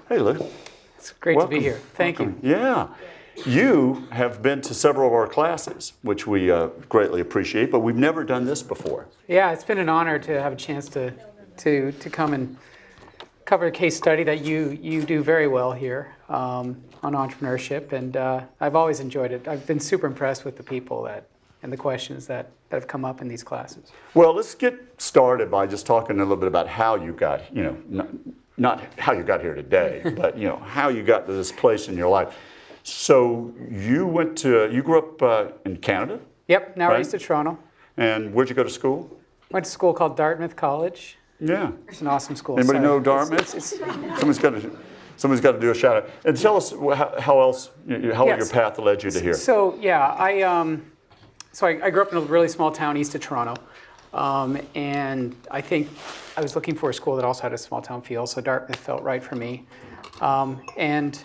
Hey, Lew. It's great Welcome. to be here. Thank Welcome. you. Yeah. You have been to several of our classes, which we greatly appreciate, but we've never done this before. Yeah, it's been an honor to have a chance to come and cover a case study that you do very well here on entrepreneurship, and I've always enjoyed it. I've been super impressed with the people and the questions that have come up in these classes. Well, let's get started by just talking a little bit about how you got, not how you got here today, but how you got to this place in your life. So you grew up in Canada? Yep, now right? raised in Toronto. And where'd you go to school? Went to school called Dartmouth College. Yeah. It's an awesome school. Anybody know Dartmouth? Someone's got to do a shout out. And tell us how your path led you to here. So yeah, I grew up in a really small town east of Toronto. And I think I was looking for a school that also had a small town feel, so Dartmouth felt right for me. And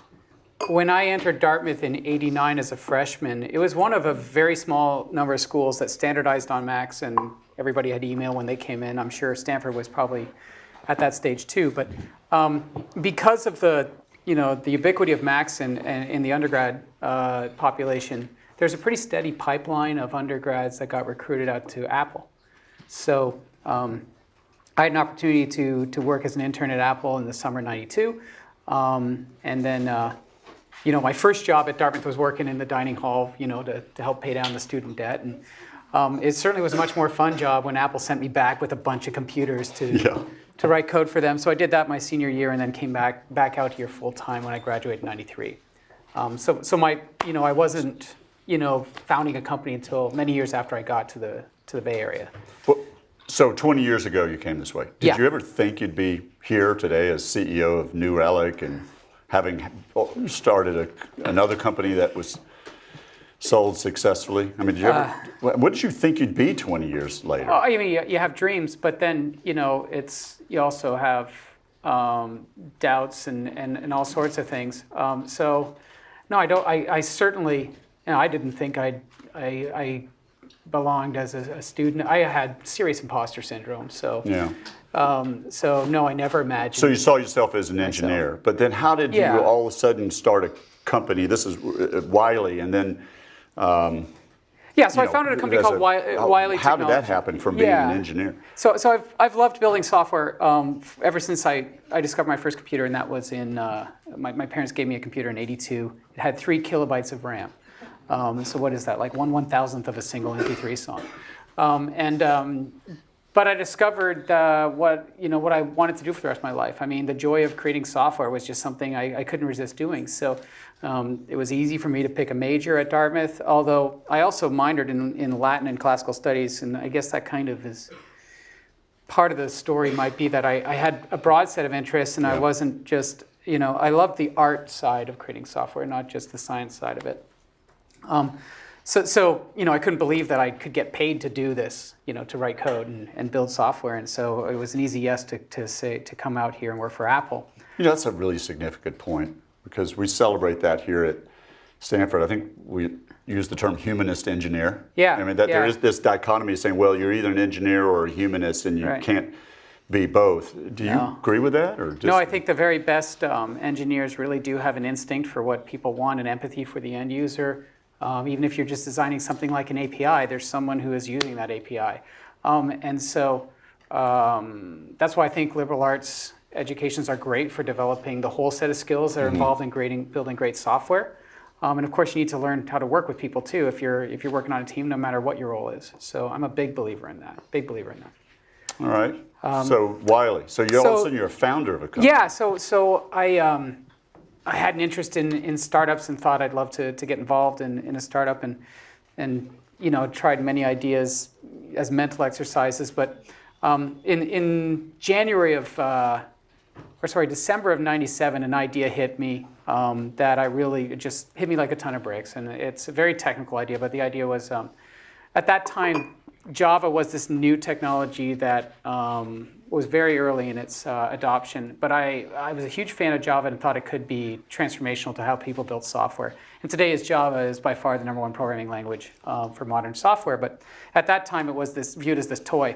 when I entered Dartmouth in '89 as a freshman, it was one of a very small number of schools that standardized on Macs, and everybody had email when they came in. I'm sure Stanford was probably at that stage too. But because of the ubiquity of Macs in the undergrad population, there's a pretty steady pipeline of undergrads that got recruited out to Apple. So I had an opportunity to work as an intern at Apple in the summer of '92, and then my first job at Dartmouth was working in the dining hall, to help pay down the student debt, and it certainly was a much more fun job when Apple sent me back with a bunch of computers to write code for them. So I did that my senior year, and then came back out here full time when I graduated in '93. So my I wasn't founding a company until many years after I got to the Bay Area. Well, so 20 years ago you came this way. Did you ever think you'd be here today as CEO of New Relic and having started another company that was sold successfully? I mean, what did you think you'd be 20 years later? Well, I mean, you have dreams, but then you also have doubts and all sorts of things. So no, I don't. I certainly I didn't think I belonged as a student. I had serious imposter syndrome. So so no, I never imagined. So you saw yourself as an engineer, but then how did you all of a sudden start a company? This is Wiley, and then. So I founded a company called Wiley Technology. How did that happen from being an engineer? So I've loved building software ever since I discovered my first computer, and that was in my parents gave me a computer in '82. It had 3 kilobytes of RAM. So what is that, like 1/1000th of a single MP3 song? But I discovered what I wanted to do for the rest of my life. I mean, the joy of creating software was just something I couldn't resist doing. So it was easy for me to pick a major at Dartmouth, although I also minored in Latin and classical studies, and I guess that kind of is part of the story might be that I had a broad set of interests, and I wasn't just, I loved the art side of creating software, not just the science side of it. So I couldn't believe that I could get paid to do this, to write code and build software, and so it was an easy yes to come out here and work for Apple. That's a really significant point, because we celebrate that here at Stanford. I think we use the term humanist engineer. Yeah. I mean, there is this dichotomy saying, well, you're either an engineer or a humanist, and you can't be both. Do you agree with that? No, I think the very best engineers really do have an instinct for what people want and empathy for the end user. Even if you're just designing something like an API, there's someone who is using that API. And so that's why I think liberal arts educations are great for developing the whole set of skills that are involved in building great software. And of course, you need to learn how to work with people too if you're working on a team, no matter what your role is. So I'm a big believer in that. All right. So Wiley. So all of a sudden you're a founder of a company. Yeah. So I had an interest in startups and thought I'd love to get involved in a startup, and tried many ideas as mental exercises. But in December of '97, an idea hit me that it just hit me like a ton of bricks. And it's a very technical idea, but the idea was at that time Java was this new technology that was very early in its adoption, but I was a huge fan of Java and thought it could be transformational to how people build software. And today Java is by far the #1 programming language for modern software, but at that time it was viewed as this toy.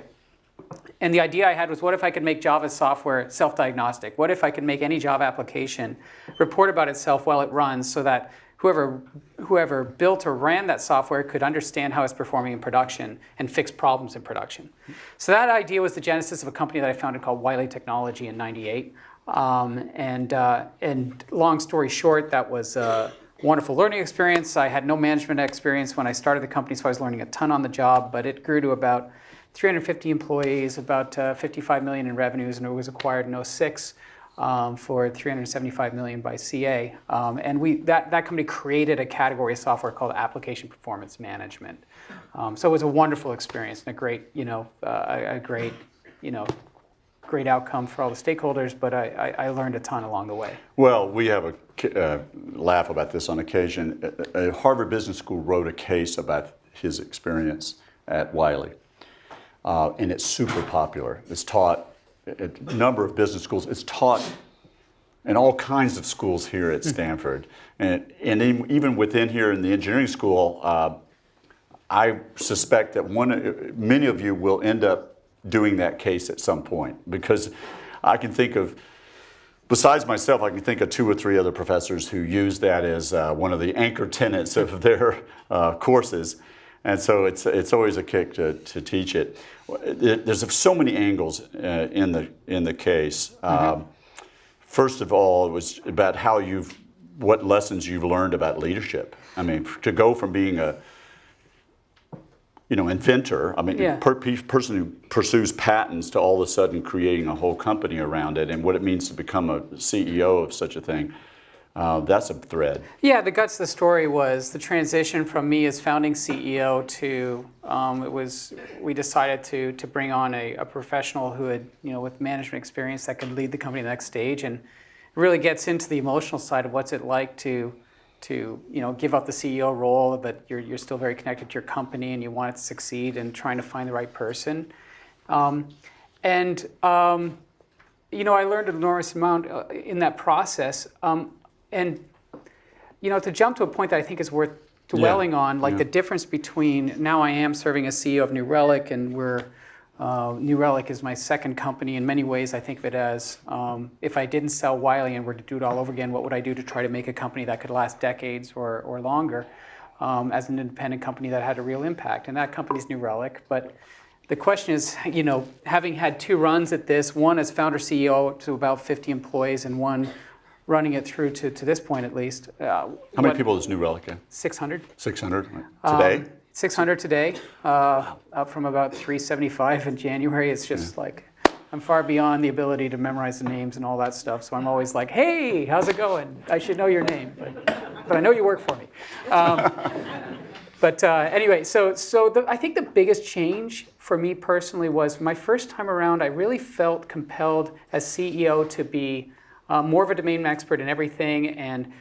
And the idea I had was, what if I could make Java software self-diagnostic? What if I could make any Java application report about itself while it runs so that whoever built or ran that software could understand how it's performing in production and fix problems in production? So that idea was the genesis of a company that I founded called Wiley Technology in '98. And long story short, that was a wonderful learning experience. I had no management experience when I started the company, so I was learning a ton on the job, but it grew to about 350 employees, about 55 million in revenues, and it was acquired in '06 for 375 million by CA. And that company created a category of software called application performance management. So it was a wonderful experience and a great outcome for all the stakeholders, but I learned a ton along the way. Well, we have a laugh about this on occasion. A Harvard Business School wrote a case about his experience at Wiley. And it's super popular. It's taught at a number of business schools. It's taught in all kinds of schools here at Stanford. And even within here in the engineering school, I suspect that many of you will end up doing that case at some point, because I can think of, besides myself, I can think of 2 or 3 other professors who use that as one of the anchor tenets of their courses. And so it's always a kick to teach it. There's so many angles in the case. First of all, it was about what lessons you've learned about leadership. I mean, to go from being a inventor, person who pursues patents, to all of a sudden creating a whole company around it, and what it means to become a CEO of such a thing. That's a thread. Yeah, the guts of the story was the transition from me as founding CEO to we decided to bring on a professional who had with management experience that could lead the company to the next stage, and it really gets into the emotional side of what's it like to give up the CEO role, but you're still very connected to your company and you want it to succeed, and trying to find the right person. I learned an enormous amount in that process. And to jump to a point that I think is worth dwelling on, the difference between now I am serving as CEO of New Relic, and New Relic is my second company. In many ways, I think of it as if I didn't sell Wiley and were to do it all over again, what would I do to try to make a company that could last decades or longer as an independent company that had a real impact? And that company's New Relic. But the question is, having had 2 runs at this, one as founder CEO to about 50 employees, and one running it through to this point at least. How many people is New Relic in? 600. 600 today? 600 today, up from about 375 in January. It's just I'm far beyond the ability to memorize the names and all that stuff. So I'm always like, hey, how's it going? I should know your name, but I know you work for me. Anyway, I think the biggest change for me personally was my first time around, I really felt compelled as CEO to be more of a domain expert in everything, and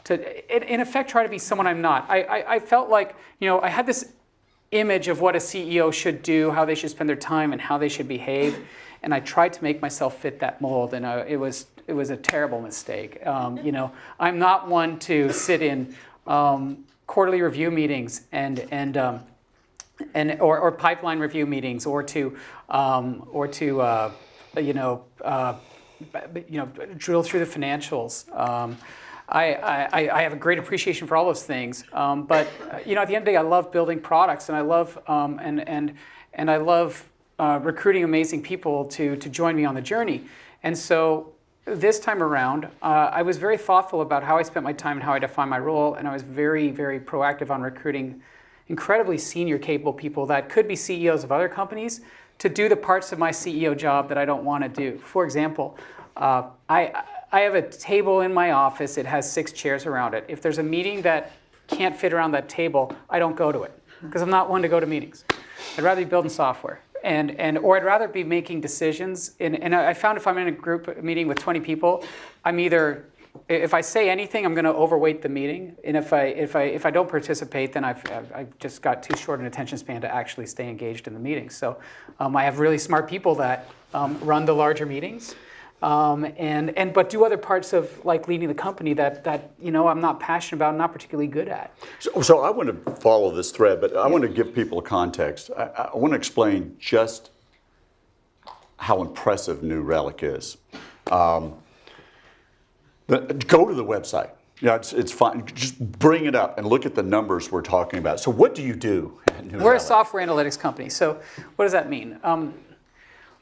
to, in effect, try to be someone I'm not. I felt like, I had this image of what a CEO should do, how they should spend their time, and how they should behave, and I tried to make myself fit that mold, and it was a terrible mistake. I'm not one to sit in quarterly review meetings or pipeline review meetings, or to drill through the financials. I have a great appreciation for all those things, but at the end of the day, I love building products, and I love I love recruiting amazing people to join me on the journey. And so this time around, I was very thoughtful about how I spent my time and how I defined my role, and I was very, very proactive on recruiting incredibly senior, capable people that could be CEOs of other companies to do the parts of my CEO job that I don't want to do. For example, I have a table in my office. It has 6 chairs around it. If there's a meeting that can't fit around that table, I don't go to it, because I'm not one to go to meetings. I'd rather be building software, or I'd rather be making decisions. And I found if I'm in a group meeting with 20 people, I'm either, if I say anything, I'm going to overweight the meeting, and if I don't participate, then I've just got too short an attention span to actually stay engaged in the meeting. So I have really smart people that run the larger meetings, but do other parts of leading the company that I'm not passionate about and not particularly good at. So I want to follow this thread, but I want to give people a context. I want to explain just how impressive New Relic is. Go to the website. Yeah, it's fine. Just bring it up and look at the numbers we're talking about. So what do you do at New We're Relic? a software analytics company. So what does that mean?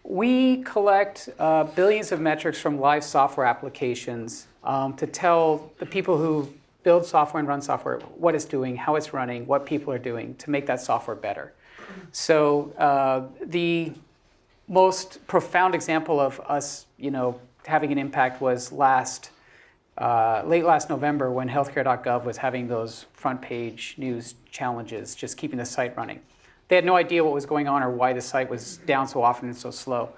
We collect billions of metrics from live software applications to tell the people who build software and run software what it's doing, how it's running, what people are doing to make that software better. So the most profound example of us, having an impact was late last November when healthcare.gov was having those front page news challenges, just keeping the site running. They had no idea what was going on or why the site was down so often and so slow.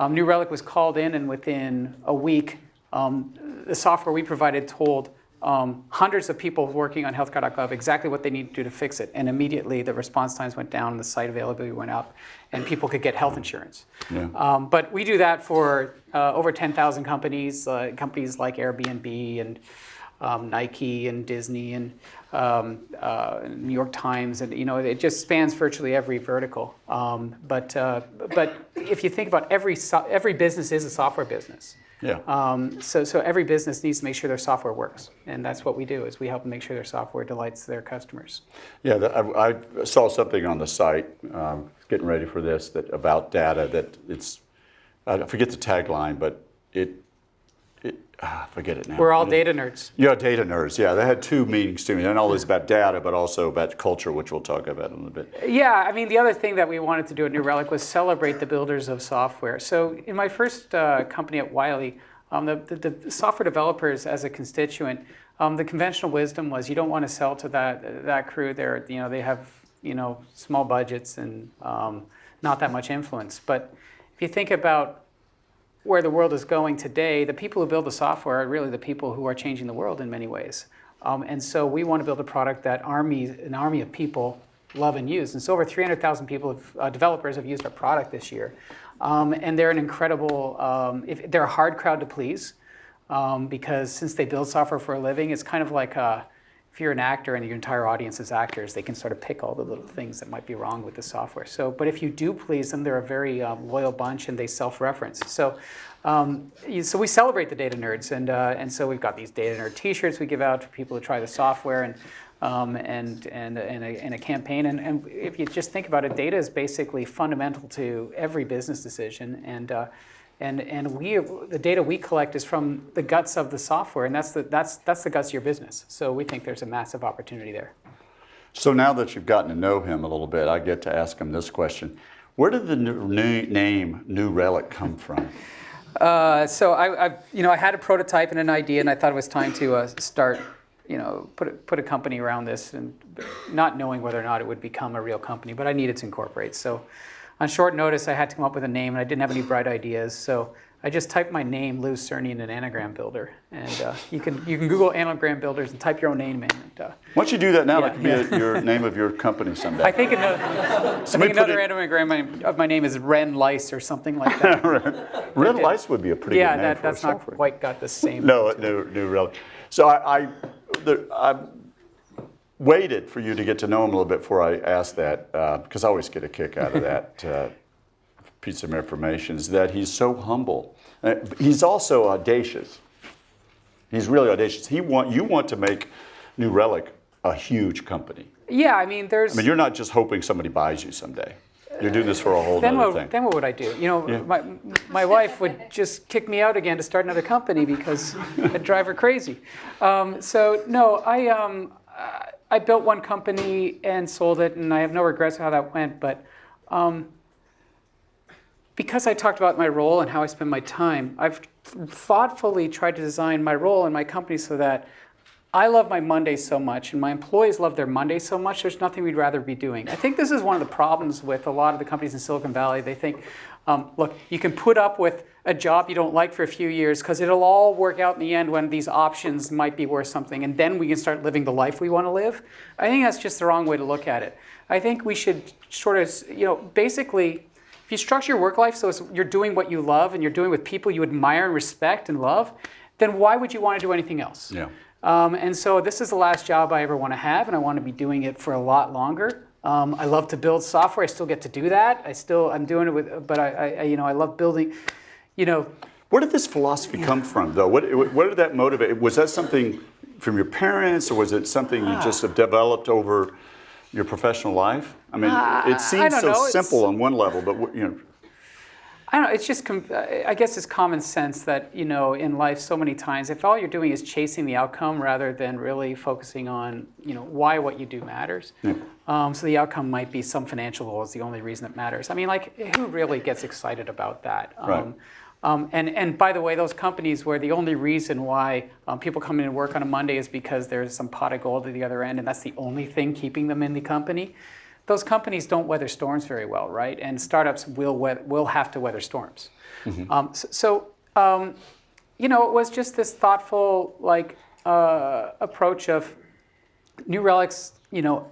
New Relic was called in, and within a week, the software we provided told hundreds of people working on healthcare.gov exactly what they needed to do to fix it. And immediately the response times went down, the site availability went up, and people could get health insurance. Yeah. But we do that for over 10,000 companies, companies like Airbnb and Nike and Disney and New York Times, and it just spans virtually every vertical. But if you think about every business is a software business. Yeah. So every business needs to make sure their software works, and that's what we do. Is we help them make sure their software delights their customers. Yeah, I saw something on the site, getting ready for this, about data that it's. I forget the tagline, but I forget it now. We're all data nerds. Yeah, data nerds. Yeah, that had two meanings to me. Not always about data, but also about culture, which we'll talk about in a little bit. Yeah, I mean, the other thing that we wanted to do at New Relic was celebrate the builders of software. So in my first company at Wiley, the software developers as a constituent, the conventional wisdom was you don't want to sell to that crew. They have small budgets and not that much influence. But if you think about where the world is going today, the people who build the software are really the people who are changing the world in many ways. And so we want to build a product that an army of people love and use. And so over 300,000 developers have used our product this year. And they're an incredible, they're a hard crowd to please because since they build software for a living, it's kind of like if you're an actor and your entire audience is actors, they can sort of pick all the little things that might be wrong with the software. But if you do please them, they're a very loyal bunch and they self-reference. So we celebrate the data nerds, and so we've got these data nerd T-shirts we give out for people to try the software, and a campaign. And if you just think about it, data is basically fundamental to every business decision, and the data we collect is from the guts of the software, and that's the guts of your business. So we think there's a massive opportunity there. So now that you've gotten to know him a little bit, I get to ask him this question: where did the name New Relic come from? So I had a prototype and an idea, and I thought it was time to start, put a company around this, and not knowing whether or not it would become a real company, but I needed to incorporate. So on short notice, I had to come up with a name, and I didn't have any bright ideas. So I just typed my name, Lew Cirne, in an anagram builder, and you can Google anagram builders and type your own name in. And, why don't you do that now? That could be your name of your company someday. I think another anagram of my name is Ren Lice or something like that. Ren Lice would be a pretty good name for a software. That's not quite got the same. No, New Relic. So I waited for you to get to know him a little bit before I asked that, because I always get a kick out of that piece of information, is that he's so humble. He's also audacious. He's really audacious. You want to make New Relic a huge company. Yeah, I mean, you're not just hoping somebody buys you someday. You're doing this for a whole other thing. Then what would I do? My wife would just kick me out again to start another company because I'd drive her crazy. I built one company and sold it, and I have no regrets how that went. But because I talked about my role and how I spend my time, I've thoughtfully tried to design my role in my company so that I love my Mondays so much, and my employees love their Mondays so much, there's nothing we'd rather be doing. I think this is one of the problems with a lot of the companies in Silicon Valley. They think, look, you can put up with a job you don't like for a few years because it'll all work out in the end when these options might be worth something, and then we can start living the life we want to live. I think that's just the wrong way to look at it. I think we should sort of, basically, if you structure your work life so you're doing what you love and you're doing with people you admire and respect and love, then why would you want to do anything else? Yeah. And so this is the last job I ever want to have, and I want to be doing it for a lot longer. I love to build software. I still get to do that. I'm doing it with, but I love building, Where did this philosophy come from, though? What did that motivate? Was that something from your parents, or was it something you just have developed over your professional life? I mean, it seems so simple on one level, but I don't know. It's just, I guess it's common sense that, in life so many times, if all you're doing is chasing the outcome rather than really focusing on, why what you do matters. Yeah. So the outcome might be some financial goal is the only reason it matters. I mean, like, who really gets excited about that? Right. And by the way, those companies where the only reason why people come in and work on a Monday is because there's some pot of gold at the other end, and that's the only thing keeping them in the company. Those companies don't weather storms very well, right? And startups will have to weather storms. Mm-hmm. It was just this thoughtful approach of New Relic's,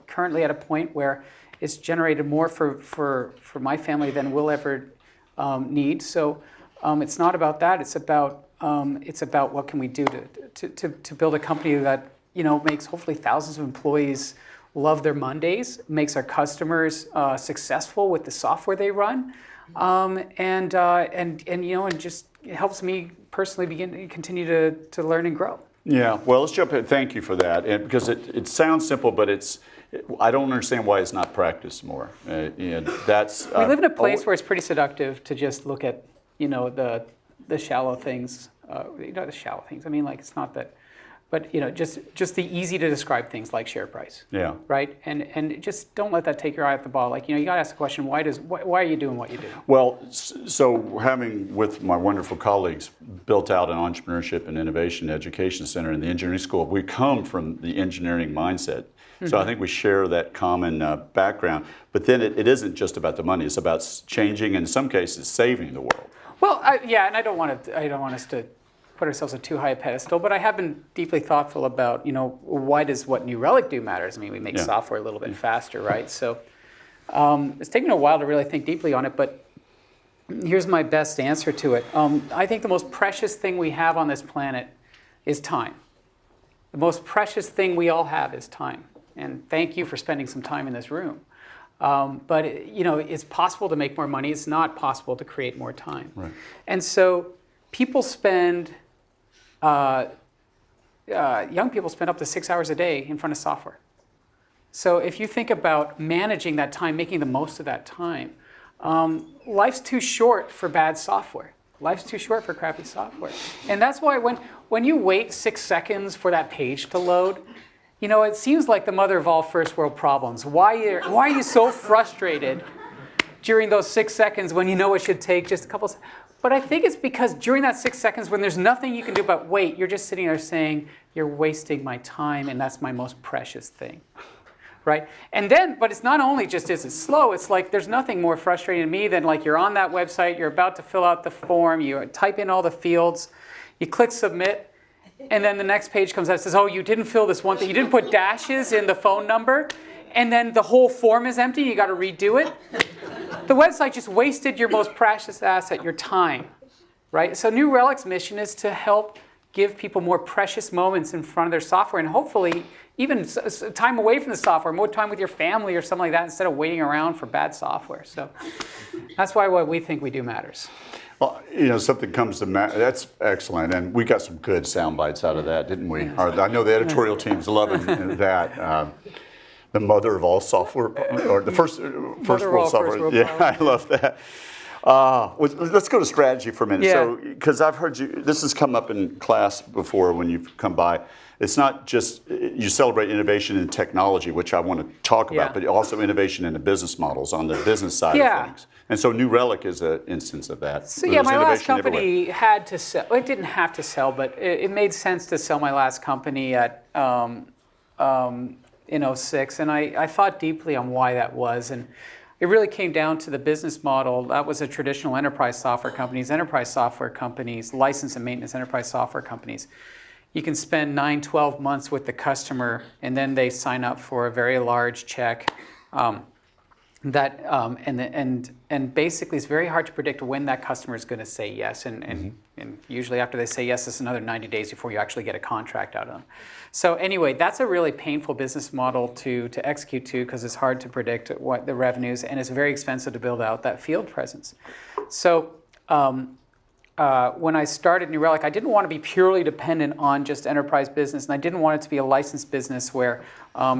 currently at a point where it's generated more for my family than we'll ever need. So it's not about that. It's about what can we do to build a company that makes hopefully thousands of employees love their Mondays, makes our customers successful with the software they run, and just helps me personally continue to learn and grow. Yeah, well, let's jump in. Thank you for that, and because it sounds simple, but I don't understand why it's not practiced more. And that's we live in a place where it's pretty seductive to just look at the shallow things. The shallow things. I mean, like, it's not that. But just the easy to describe things like share price. Yeah. Right. And just don't let that take your eye off the ball. Like you got to ask the question: why are you doing what you do? Well, so having with my wonderful colleagues built out an entrepreneurship and innovation education center in the engineering school, we come from the engineering mindset. Mm-hmm. So I think we share that common background. But then it isn't just about the money; it's about changing, and in some cases, saving the world. Well, and I don't want us to put ourselves on too high a pedestal, but I have been deeply thoughtful about, why does what New Relic do matters? I mean, we make software a little bit faster, right? So it's taken a while to really think deeply on it, but here's my best answer to it. I think the most precious thing we have on this planet is time. The most precious thing we all have is time. And thank you for spending some time in this room. But it's possible to make more money. It's not possible to create more time. Right. And so people spend, young people spend up to 6 hours a day in front of software. So if you think about managing that time, making the most of that time, life's too short for bad software. Life's too short for crappy software. And that's why when you wait 6 seconds for that page to load, it seems like the mother of all first world problems. Why are you so frustrated during those 6 seconds when it should take just a couple seconds? But I think it's because during that 6 seconds when there's nothing you can do but wait, you're just sitting there saying, you're wasting my time and that's my most precious thing, right? And then, but it's not only just is it slow, it's like there's nothing more frustrating to me than like you're on that website, you're about to fill out the form, you type in all the fields, you click submit, and then the next page comes out and says, oh, you didn't fill this one thing, you didn't put dashes in the phone number, and then the whole form is empty, you got to redo it. The website just wasted your most precious asset, your time, right? So New Relic's mission is to help give people more precious moments in front of their software and hopefully even time away from the software, more time with your family or something like that instead of waiting around for bad software. So that's why what we think we do matters. Well, something comes to that's excellent, and we got some good sound bites out of that, didn't we? I know the editorial team's loving that. The mother of all software, or the first world software. Yeah, I love that. Let's go to strategy for a minute. Yeah. So, because I've heard this has come up in class before when you've come by. It's not just you celebrate innovation in technology, which I want to talk about, but also innovation in the business models on the business side of things. And so New Relic is an instance of that. So my last company had to sell. Well, it didn't have to sell, but it made sense to sell my last company at in 2006, and I thought deeply on why that was, and it really came down to the business model. That was a traditional enterprise software companies, license and maintenance enterprise software companies. You can spend 9-12 months with the customer, and then they sign up for a very large check. that and basically it's very hard to predict when that customer is going to say yes, and usually after they say yes, it's another 90 days before you actually get a contract out of them. So anyway, that's a really painful business model to execute to, because it's hard to predict what the revenues, and it's very expensive to build out that field presence. So when I started New Relic, I didn't want to be purely dependent on just enterprise business, and I didn't want it to be a licensed business where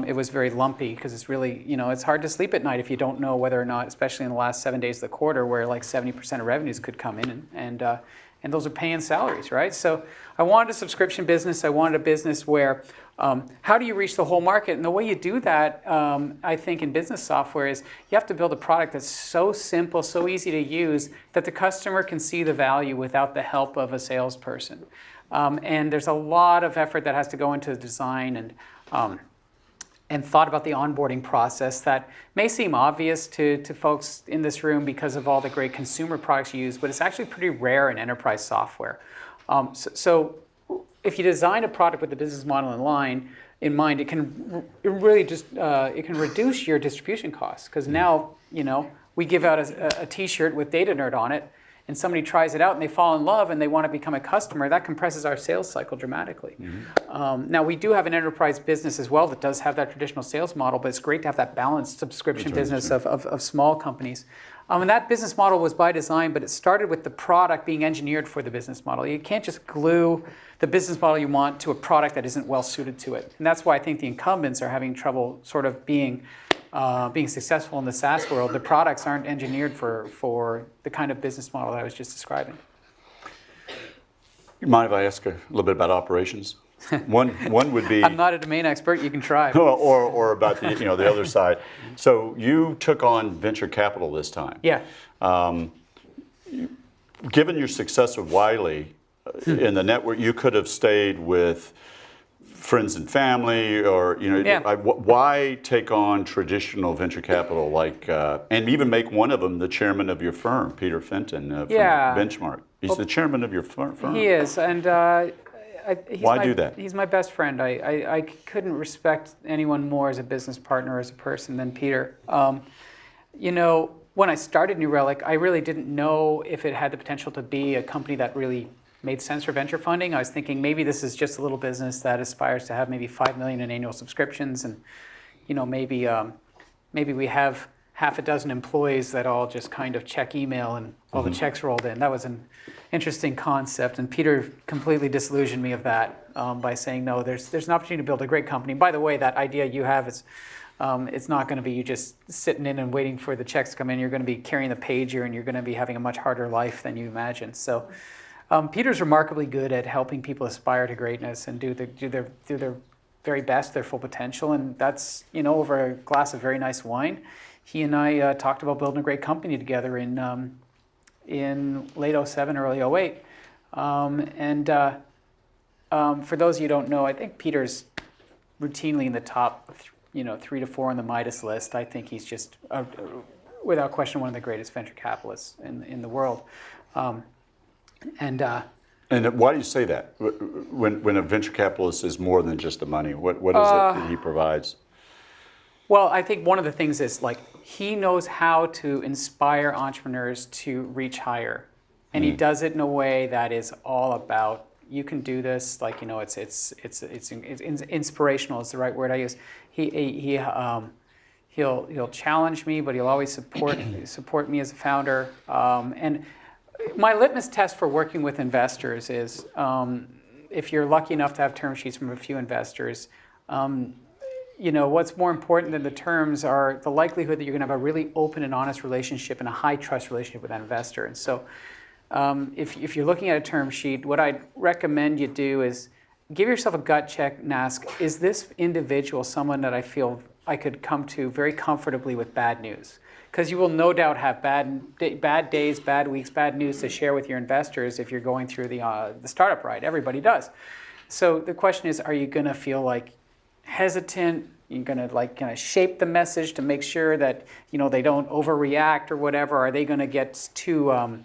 it was very lumpy, because it's really, it's hard to sleep at night if you don't know whether or not, especially in the last 7 days of the quarter, where like 70% of revenues could come in, and those are paying salaries, right? So I wanted a subscription business. I wanted a business where, how do you reach the whole market? And the way you do that, I think, in business software is you have to build a product that's so simple, so easy to use, that the customer can see the value without the help of a salesperson. And there's a lot of effort that has to go into the design and thought about the onboarding process that may seem obvious to folks in this room because of all the great consumer products you use, but it's actually pretty rare in enterprise software. So if you design a product with the business model in mind, it can really just it can reduce your distribution costs, because now we give out a T-shirt with Data Nerd on it, and somebody tries it out and they fall in love and they want to become a customer. That compresses our sales cycle dramatically. Now we do have an enterprise business as well that does have that traditional sales model, but it's great to have that balanced subscription business of small companies. And that business model was by design, but it started with the product being engineered for the business model. You can't just glue the business model you want to a product that isn't well suited to it. And that's why I think the incumbents are having trouble sort of being successful in the SaaS world. The products aren't engineered for the kind of business model that I was just describing. You mind if I ask a little bit about operations? One would be. I'm not a domain expert. You can try. Or about the the other side. So you took on venture capital this time. Yeah. Given your success with Wiley in the network, you could have stayed with friends and family, or why take on traditional venture capital and even make one of them the chairman of your firm, Peter Fenton from Benchmark. He's the chairman of your firm. He is, and why do that? He's my best friend. I couldn't respect anyone more as a business partner, as a person, than Peter. When I started New Relic, I really didn't know if it had the potential to be a company that really made sense for venture funding. I was thinking maybe this is just a little business that aspires to have maybe 5 million in annual subscriptions, and maybe we have half a dozen employees that all just kind of check email and all the checks rolled in. That was an interesting concept, and Peter completely disillusioned me of that by saying, no, there's an opportunity to build a great company. By the way, that idea you have is it's not going to be you just sitting in and waiting for the checks to come in. You're going to be carrying the pager, and you're going to be having a much harder life than you imagine. So Peter's remarkably good at helping people aspire to greatness and do their very best, their full potential, and that's over a glass of very nice wine. He and I talked about building a great company together in late 07, early 08. For those of you who don't know, I think Peter's routinely in the top 3 to 4 on the Midas list. I think he's just, without question, one of the greatest venture capitalists in the world. And why do you say that? When a venture capitalist is more than just the money, what is it that he provides? Well, I think one of the things is he knows how to inspire entrepreneurs to reach higher, and he does it in a way that is all about you can do this. It's inspirational is the right word I use. He'll challenge me, but he'll always support me as a founder. And my litmus test for working with investors is if you're lucky enough to have term sheets from a few investors. What's more important than the terms are the likelihood that you're going to have a really open and honest relationship and a high trust relationship with that investor. And so if you're looking at a term sheet, what I'd recommend you do is give yourself a gut check and ask, is this individual someone that I feel I could come to very comfortably with bad news? Because you will no doubt have bad days, bad weeks, bad news to share with your investors if you're going through the startup ride. Everybody does. So the question is, are you going to feel hesitant? You're going to kind of shape the message to make sure that they don't overreact or whatever. Are they going to get too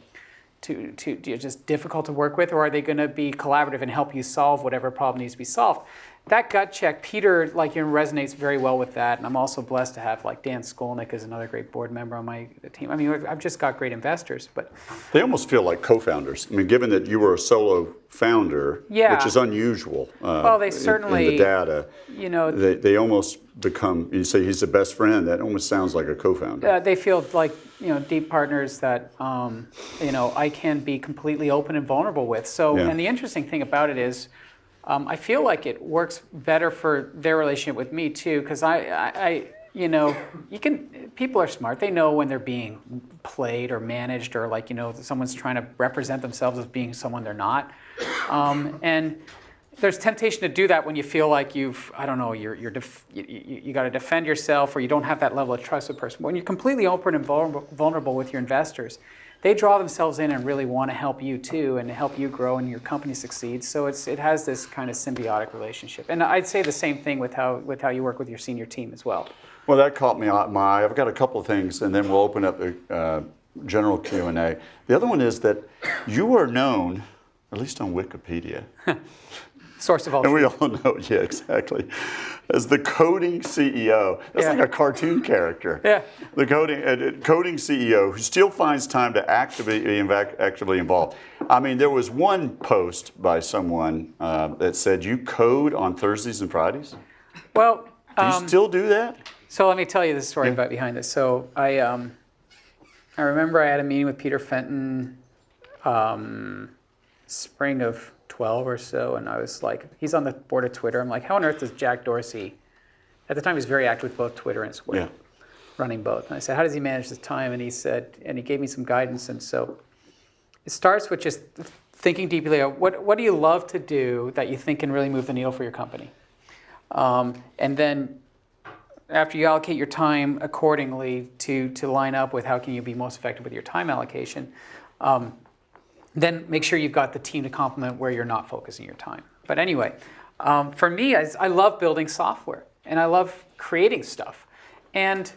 just difficult to work with, or are they going to be collaborative and help you solve whatever problem needs to be solved? that gut check, Peter, resonates very well with that. And I'm also blessed to have Dan Skolnick as another great board member on my team. I mean, I've just got great investors, but they almost feel like co-founders. I mean, given that you were a solo founder, which is unusual. Well, they certainly in the data. They almost become. You say he's the best friend. That almost sounds like a co-founder. They feel like deep partners that I can be completely open and vulnerable with. So, and the interesting thing about it is, I feel like it works better for their relationship with me too, because people are smart. They know when they're being played or managed, or someone's trying to represent themselves as being someone they're not. And there's temptation to do that when you feel like you got to defend yourself, or you don't have that level of trust with a person. But when you're completely open and vulnerable with your investors, they draw themselves in and really want to help you too, and help you grow and your company succeed. So it has this kind of symbiotic relationship. And I'd say the same thing with how you work with your senior team as well. Well, that caught me on my eye. I've got a couple of things, and then we'll open up the general Q&A. The other one is that you are known, at least on Wikipedia, source of all and we all know, yeah, exactly, as the coding CEO. That's like a cartoon character. Yeah. The coding CEO who still finds time to actively involved. I mean, there was one post by someone that said you code on Thursdays and Fridays. Well, do you still do that? So let me tell you the story behind this. So I remember I had a meeting with Peter Fenton, spring of 12 or so, and I was like, he's on the board of Twitter. I'm like, how on earth does Jack Dorsey, at the time he was very active with both Twitter and Square, running both. And I said, how does he manage his time? And he said, and he gave me some guidance. And so it starts with just thinking deeply, what do you love to do that you think can really move the needle for your company? And then after you allocate your time accordingly to line up with how can you be most effective with your time allocation, then make sure you've got the team to complement where you're not focusing your time. But anyway, for me, I love building software, and I love creating stuff. And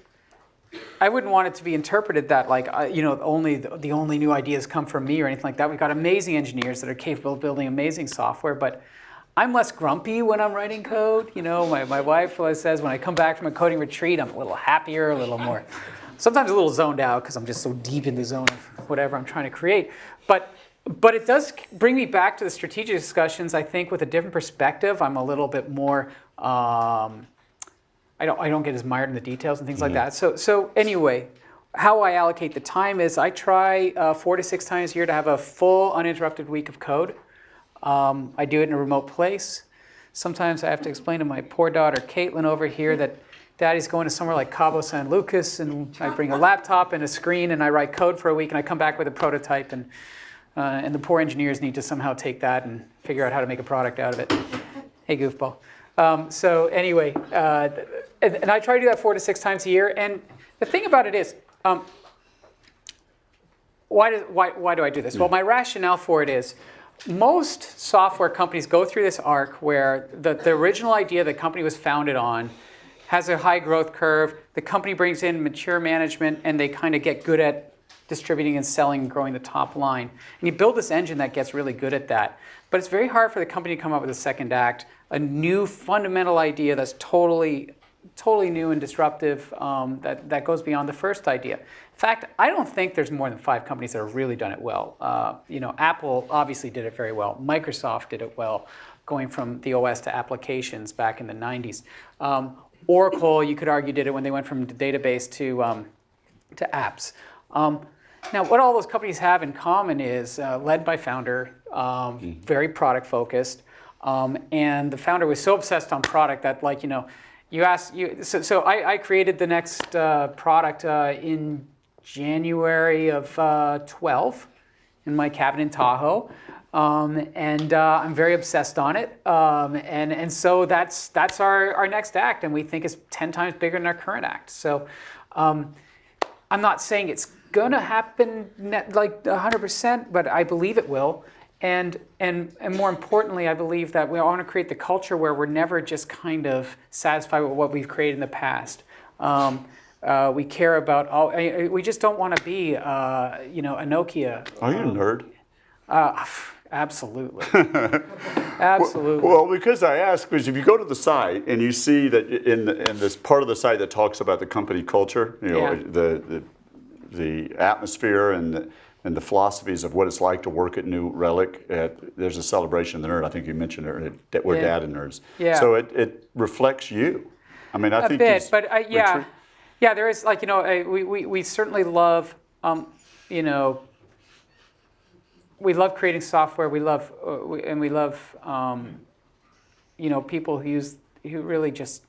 I wouldn't want it to be interpreted that the only new ideas come from me or anything like that. We've got amazing engineers that are capable of building amazing software, but I'm less grumpy when I'm writing code. My wife always says when I come back from a coding retreat, I'm a little happier, a little more, sometimes a little zoned out because I'm just so deep in the zone of whatever I'm trying to create. But it does bring me back to the strategic discussions, I think, with a different perspective. I'm a little bit more, I don't get as mired in the details and things like that. So anyway, how I allocate the time is I try 4 to 6 times a year to have a full uninterrupted week of code. I do it in a remote place. Sometimes I have to explain to my poor daughter, Caitlin, over here, that Daddy's going to somewhere like Cabo San Lucas, and I bring a laptop and a screen, and I write code for a week, and I come back with a prototype, and the poor engineers need to somehow take that and figure out how to make a product out of it. Hey, goofball. So anyway, and I try to do that 4 to 6 times a year. And the thing about it is, why do I do this? Well, my rationale for it is, most software companies go through this arc where the original idea the company was founded on has a high growth curve. The company brings in mature management, and they kind of get good at distributing and selling and growing the top line. And you build this engine that gets really good at that. But it's very hard for the company to come up with a second act, a new fundamental idea that's totally new and disruptive, that goes beyond the first idea. In fact, I don't think there's more than 5 companies that have really done it well. Apple obviously did it very well. Microsoft did it well, going from the OS to applications back in the 90s. Oracle, you could argue, did it when they went from the database to apps. Now, what all those companies have in common is led by founder, very product focused, and the founder was so obsessed on product that, I created the next product in January of 12 in my cabin in Tahoe, and I'm very obsessed on it, and so that's our next act, and we think it's 10 times bigger than our current act. So I'm not saying it's gonna happen like 100%, but I believe it will. And more importantly, I believe that we want to create the culture where we're never just kind of satisfied with what we've created in the past. We care about we just don't want to be a Nokia. Are you a nerd? absolutely. Absolutely. Well, because I ask, because if you go to the site and you see that in this part of the site that talks about the company culture, the atmosphere and the philosophies of what it's like to work at New Relic, there's a celebration of the nerd. I think you mentioned it. We're data nerds. Yeah. So it reflects you. I mean, I think a bit, but there is we certainly love we love creating software. We love people who really just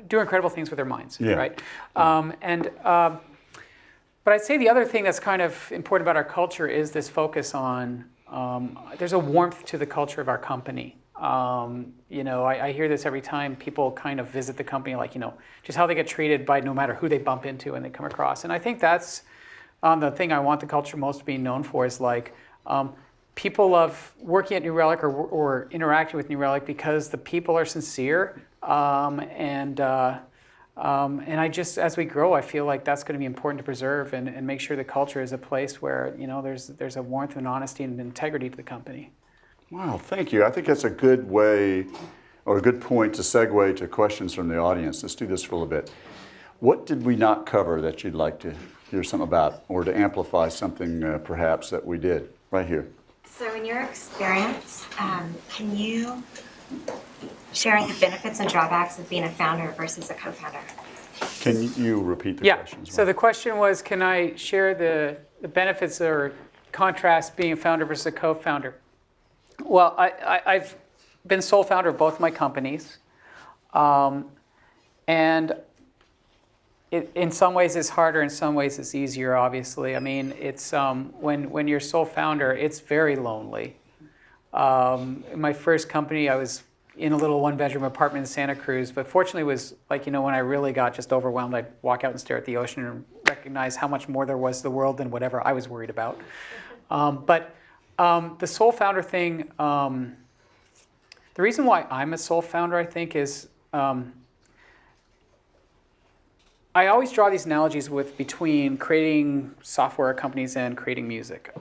do incredible things with their minds, right? But I'd say the other thing that's kind of important about our culture is this focus on there's a warmth to the culture of our company. I hear this every time people kind of visit the company, just how they get treated by no matter who they bump into and they come across. And I think that's the thing I want the culture most to be known for is people love working at New Relic or interacting with New Relic because the people are sincere. And I just, as we grow, I feel like that's going to be important to preserve and make sure the culture is a place where, there's a warmth and honesty and integrity to the company. Wow, thank you. I think that's a good way or a good point to segue to questions from the audience. Let's do this for a little bit. What did we not cover that you'd like to hear something about or to amplify something perhaps that we did? Right here. So in your experience, can you share the benefits and drawbacks of being a founder versus a co-founder? Can you repeat the question? So the question was, can I share the benefits or contrast being a founder versus a co-founder? Well, I've been sole founder of both my companies. And in some ways it's harder, in some ways it's easier, obviously. I mean, it's when you're sole founder, it's very lonely. In my first company, I was in a little one-bedroom apartment in Santa Cruz, but fortunately it was when I really got just overwhelmed, I'd walk out and stare at the ocean and recognize how much more there was to the world than whatever I was worried about. But the sole founder thing, the reason why I'm a sole founder, I think, is I always draw these analogies between creating software companies and creating music.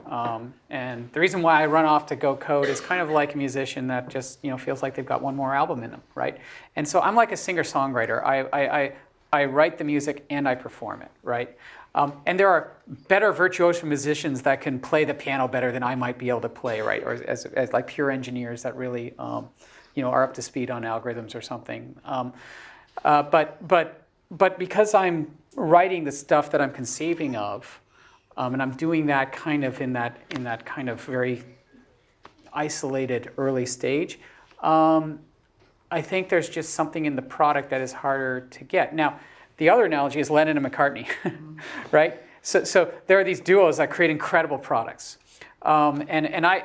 And the reason why I run off to go code is kind of like a musician that just feels like they've got one more album in them, right? And so I'm like a singer-songwriter. I write the music and I perform it, right? And there are better virtuoso musicians that can play the piano better than I might be able to play, right? Or as like pure engineers that really are up to speed on algorithms or something. But because I'm writing the stuff that I'm conceiving of, and I'm doing that kind of in that kind of very isolated early stage, I think there's just something in the product that is harder to get. Now, the other analogy is Lennon and McCartney, right? So there are these duos that create incredible products. And I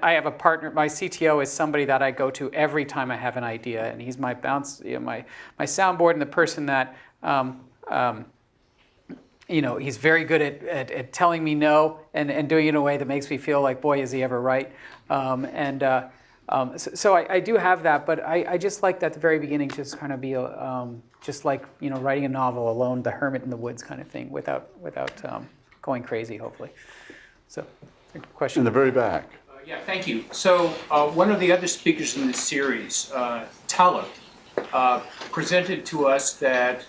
have a partner. My CTO is somebody that I go to every time I have an idea, and he's my my soundboard and the person that he's very good at telling me no and doing it in a way that makes me feel like, boy, is he ever right. So I do have that, but I just like that at the very beginning, just kind of be just like writing a novel alone, the hermit in the woods kind of thing, without going crazy, hopefully. So. Question in the very back. Yeah, thank you. So one of the other speakers in this series, Talib, presented to us that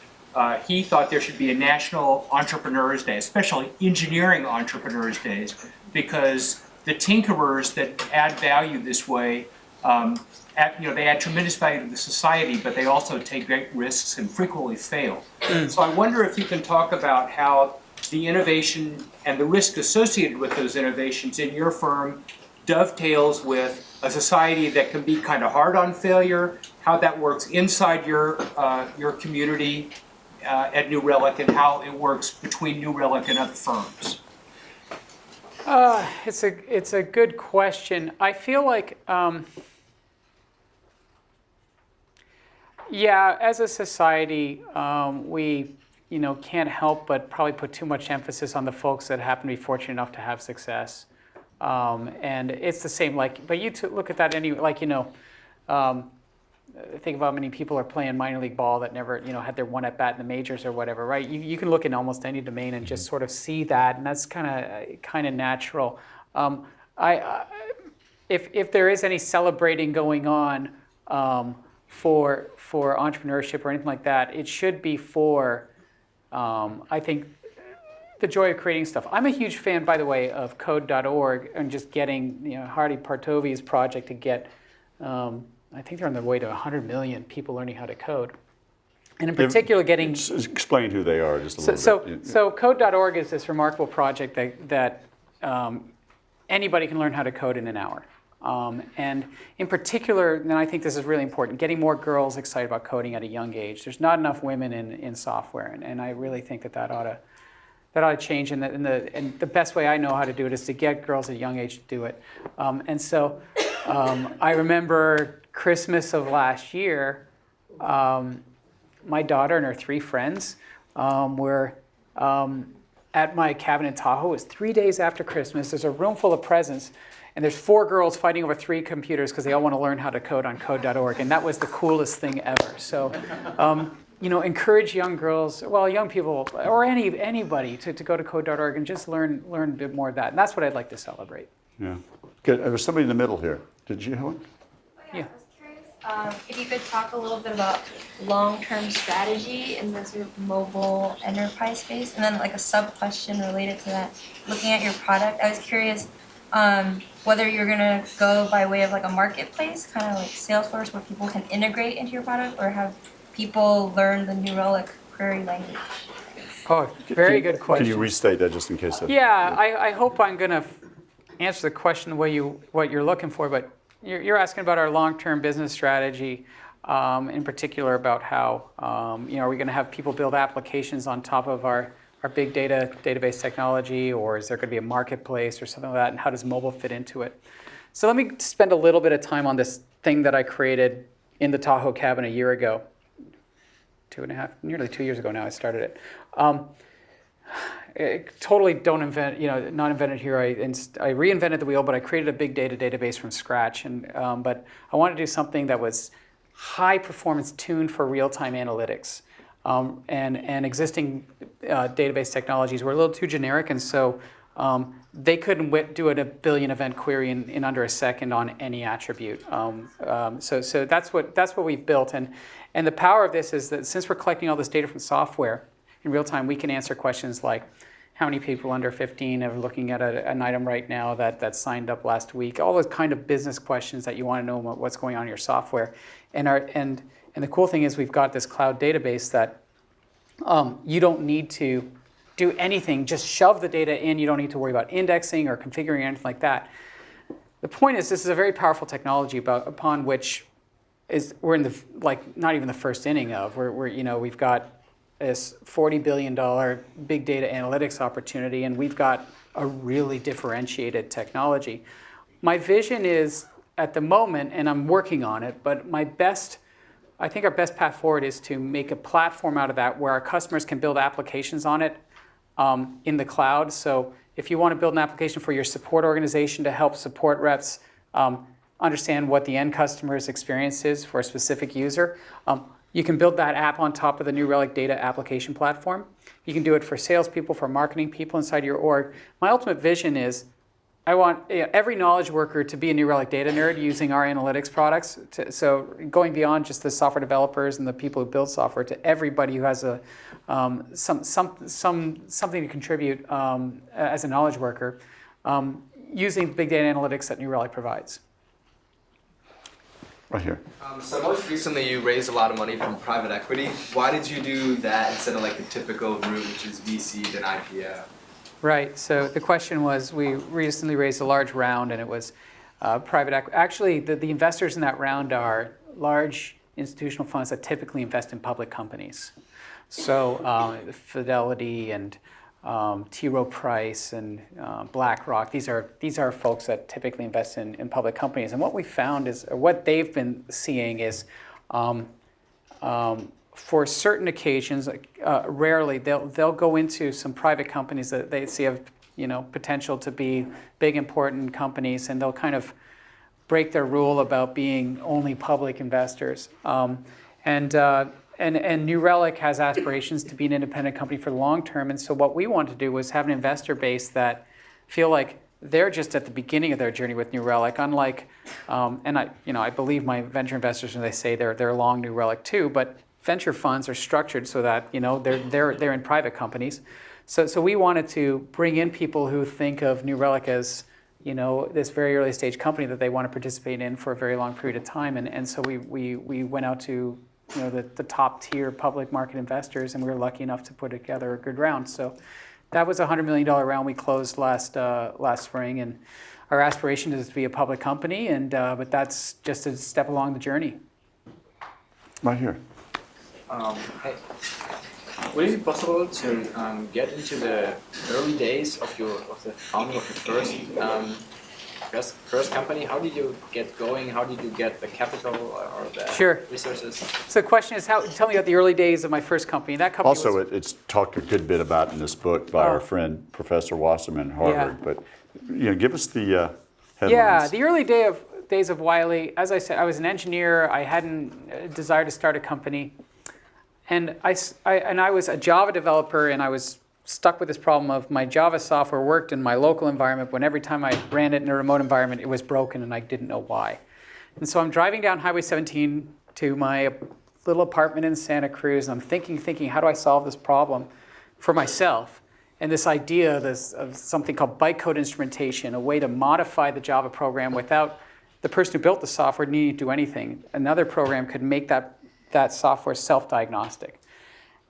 he thought there should be a National Entrepreneurs Day, especially engineering entrepreneurs days, because the tinkerers that add value this way, they add tremendous value to the society, but they also take great risks and frequently fail. So I wonder if you can talk about how the innovation and the risk associated with those innovations in your firm dovetails with a society that can be kind of hard on failure, how that works inside your community at New Relic, and how it works between New Relic and other firms. It's a good question. I feel like, as a society, we can't help but probably put too much emphasis on the folks that happen to be fortunate enough to have success. And it's the same, but you look at that think of how many people are playing minor league ball that never, had their one at bat in the majors or whatever, right? You can look in almost any domain and just sort of see that, and that's kind of natural. if there is any celebrating going on for entrepreneurship or anything like that, it should be for, I think, the joy of creating stuff. I'm a huge fan, by the way, of code.org and just getting, Hardy Partovi's project to get, I think they're on their way to 100 million people learning how to code. And in particular, getting... Explain who they are just a little bit. So code.org is this remarkable project that anybody can learn how to code in an hour. And in particular, and I think this is really important, getting more girls excited about coding at a young age. There's not enough women in software, and I really think that ought to change. And the best way I know how to do it is to get girls at a young age to do it. And so I remember Christmas of last year, my daughter and her 3 friends were at my cabin in Tahoe. It was 3 days after Christmas. There's a room full of presents, and there's 4 girls fighting over 3 computers because they all want to learn how to code on code.org, and that was the coolest thing ever. So, encourage young girls, young people, or anybody to go to code.org and just learn a bit more of that. And that's what I'd like to celebrate. Yeah. Good. There was somebody in the middle here. Did you have one? Yeah. I was curious if you could talk a little bit about long-term strategy in the sort of mobile enterprise space, and then like a sub-question related to that. Looking at your product, I was curious whether you're gonna go by way of like a marketplace, kind of like Salesforce, where people can integrate into your product, or have people learn the New Relic query language? Oh, very good question. Can you restate that just in case? Yeah, I hope I'm going to answer the question the way what you're looking for, but you're asking about our long-term business strategy, in particular about how, are we going to have people build applications on top of our big data database technology, or is there going to be a marketplace or something like that, and how does mobile fit into it? So let me spend a little bit of time on this thing that I created in the Tahoe cabin a year ago. 2.5, nearly 2 years ago now I started it. Totally don't invent, not invented here. I reinvented the wheel, but I created a big data database from scratch. But I wanted to do something that was high performance, tuned for real-time analytics. And existing database technologies were a little too generic, and so they couldn't do a billion event query in under a second on any attribute. So that's what we've built, and the power of this is that since we're collecting all this data from software in real time, we can answer questions like how many people under 15 are looking at an item right now that signed up last week. All those kind of business questions that you want to know about what's going on in your software, and the cool thing is we've got this cloud database that you don't need to do anything, just shove the data in. You don't need to worry about indexing or configuring or anything like that. The point is, this is a very powerful technology upon which we're in not even the first inning of. We've got this $40 billion big data analytics opportunity, and we've got a really differentiated technology. My vision is, at the moment, and I'm working on it, but I think our best path forward is to make a platform out of that where our customers can build applications on it in the cloud. So if you want to build an application for your support organization to help support reps understand what the end customer's experience is for a specific user, you can build that app on top of the New Relic data application platform. You can do it for salespeople, for marketing people inside your org. My ultimate vision is I want every knowledge worker to be a New Relic data nerd using our analytics products. So going beyond just the software developers and the people who build software to everybody who has something to contribute as a knowledge worker using big data analytics that New Relic provides. Right here. So most recently you raised a lot of money from private equity. Why did you do that instead of like the typical route, which is VC then IPO? Right. So the question was, we recently raised a large round, and it was private equity. Actually, the investors in that round are large institutional funds that typically invest in public companies. So Fidelity and T. Rowe Price and BlackRock. These are folks that typically invest in public companies. And what we found is, or what they've been seeing is, for certain occasions, rarely they'll go into some private companies that they see have potential to be big important companies, and they'll kind of break their rule about being only public investors. And New Relic has aspirations to be an independent company for the long term. And so what we wanted to do was have an investor base that feel like they're just at the beginning of their journey with New Relic. Unlike, and I believe my venture investors when they say they're long New Relic too. But venture funds are structured so that they're in private companies. So we wanted to bring in people who think of New Relic as this very early stage company that they want to participate in for a very long period of time. And so we went out to the top tier public market investors, and we were lucky enough to put together a good round. So that was a $100 million round we closed last spring, and our aspiration is to be a public company, but that's just a step along the journey. Right here. Hey, would it be possible to get into the early days of the founding of your first company? How did you get going? How did you get the capital or the resources? So the question is, tell me about the early days of my first company. That company Also, it's talked a good bit about in this book by our friend Professor Wasserman at Harvard. But give us the headlines. Yeah, the early days of Wiley. As I said, I was an engineer. I hadn't desired to start a company, and I was a Java developer, and I was stuck with this problem of my Java software worked in my local environment, when every time I ran it in a remote environment, it was broken, and I didn't know why. And so I'm driving down Highway 17 to my little apartment in Santa Cruz, and I'm thinking, how do I solve this problem for myself? And this idea of something called bytecode instrumentation, a way to modify the Java program without the person who built the software needing to do anything. Another program could make that software self-diagnostic.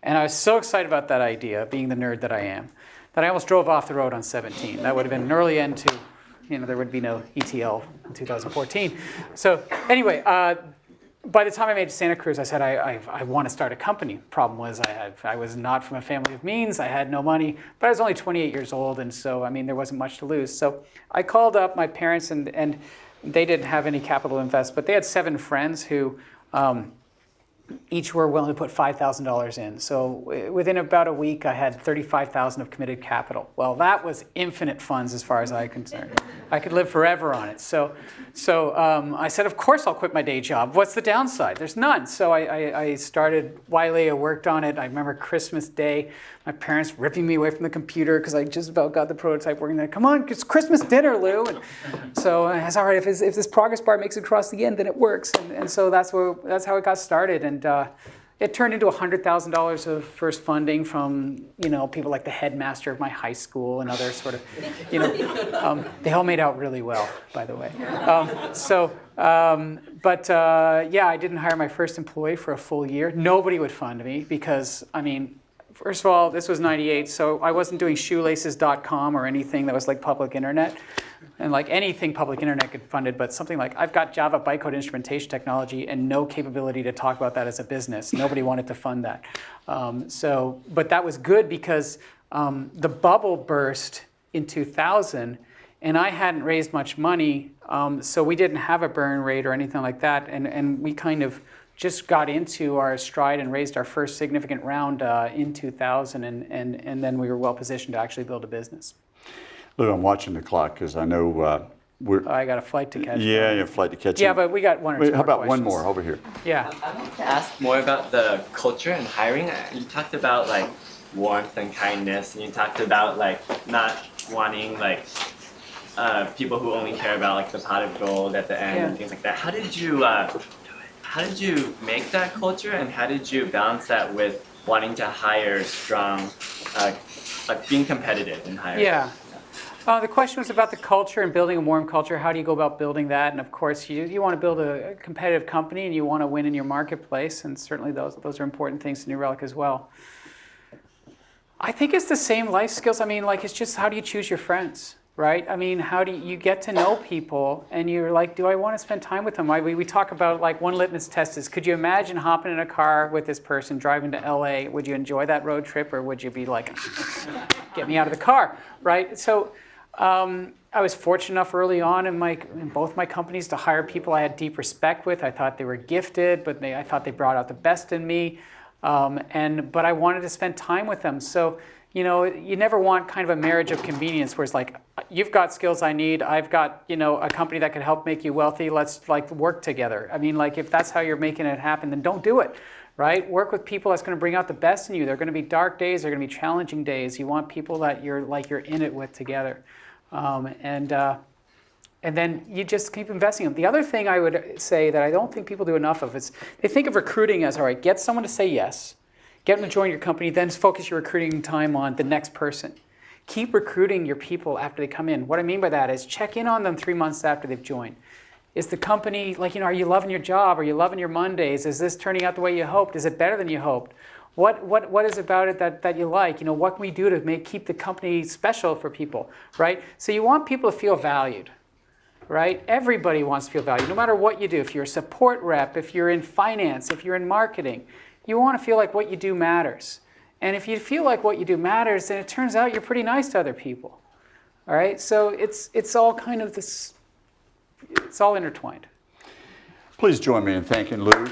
And I was so excited about that idea, being the nerd that I am, that I almost drove off the road on 17. That would have been an early end to, there would be no ETL in 2014. So anyway, by the time I made it to Santa Cruz, I said, I want to start a company. Problem was, I was not from a family of means. I had no money, but I was only 28 years old, and so, there wasn't much to lose. So I called up my parents, and they didn't have any capital to invest, but they had 7 friends who each were willing to put $5,000 in. So within about a week, I had $35,000 of committed capital. Well, that was infinite funds as far as I'm concerned. I could live forever on it. So I said, of course I'll quit my day job. What's the downside? There's none. So I started Wiley. I worked on it. I remember Christmas Day, my parents ripping me away from the computer because I just about got the prototype working there. Come on, it's Christmas dinner, Lew. And so I said, all right, if this progress bar makes it across the end, then it works. And so that's how it got started. And it turned into $100,000 of first funding from people like the headmaster of my high school and other sort of they all made out really well, by the way. I didn't hire my first employee for a full year. Nobody would fund me because first of all, this was '98, so I wasn't doing shoelaces.com or anything that was like public internet. And like anything public internet could fund it, but something like I've got Java bytecode instrumentation technology and no capability to talk about that as a business. Nobody wanted to fund that. But that was good because the bubble burst in 2000, and I hadn't raised much money, so we didn't have a burn rate or anything like that, and we kind of just got into our stride and raised our first significant round in 2000, and then we were well positioned to actually build a business. Lew, I'm watching the clock because I know I got a flight to catch. Yeah, you have a flight to catch. Yeah, but we got one or two How about more one questions. more over here? Yeah. I'd like to ask more about the culture and hiring. You talked about warmth and kindness, and you talked about not wanting people who only care about the pot of gold at the end and things like that. How did you make that culture, and how did you balance that with wanting to hire strong, being competitive in hiring? Yeah. The question was about the culture and building a warm culture. How do you go about building that? And of course, you want to build a competitive company, and you want to win in your marketplace, and certainly those are important things to New Relic as well. I think it's the same life skills. It's just how do you choose your friends, right? How do you get to know people, and you're like, do I want to spend time with them? We talk about one litmus test is, could you imagine hopping in a car with this person driving to LA? Would you enjoy that road trip, or would you be like, get me out of the car, right? So I was fortunate enough early on in both my companies to hire people I had deep respect with. I thought they were gifted, but I thought they brought out the best in me, but I wanted to spend time with them. So you never want kind of a marriage of convenience where it's like, you've got skills I need, I've got a company that can help make you wealthy, let's work together. if that's how you're making it happen, then don't do it, right? Work with people that's going to bring out the best in you. There are going to be dark days, there are going to be challenging days. You want people that you're in it with together. And then you just keep investing in them. The other thing I would say that I don't think people do enough of is they think of recruiting as, all right, get someone to say yes, get them to join your company, then focus your recruiting time on the next person. Keep recruiting your people after they come in. What I mean by that is check in on them 3 months after they've joined. Is the company, are you loving your job? Are you loving your Mondays? Is this turning out the way you hoped? Is it better than you hoped? What is about it that you like? What can we do to keep the company special for people, right? So you want people to feel valued. Right? Everybody wants to feel valued, no matter what you do. If you're a support rep, if you're in finance, if you're in marketing, you want to feel like what you do matters. And if you feel like what you do matters, then it turns out you're pretty nice to other people. All right? So it's all kind of this, it's all intertwined. Please join me in thanking Lew.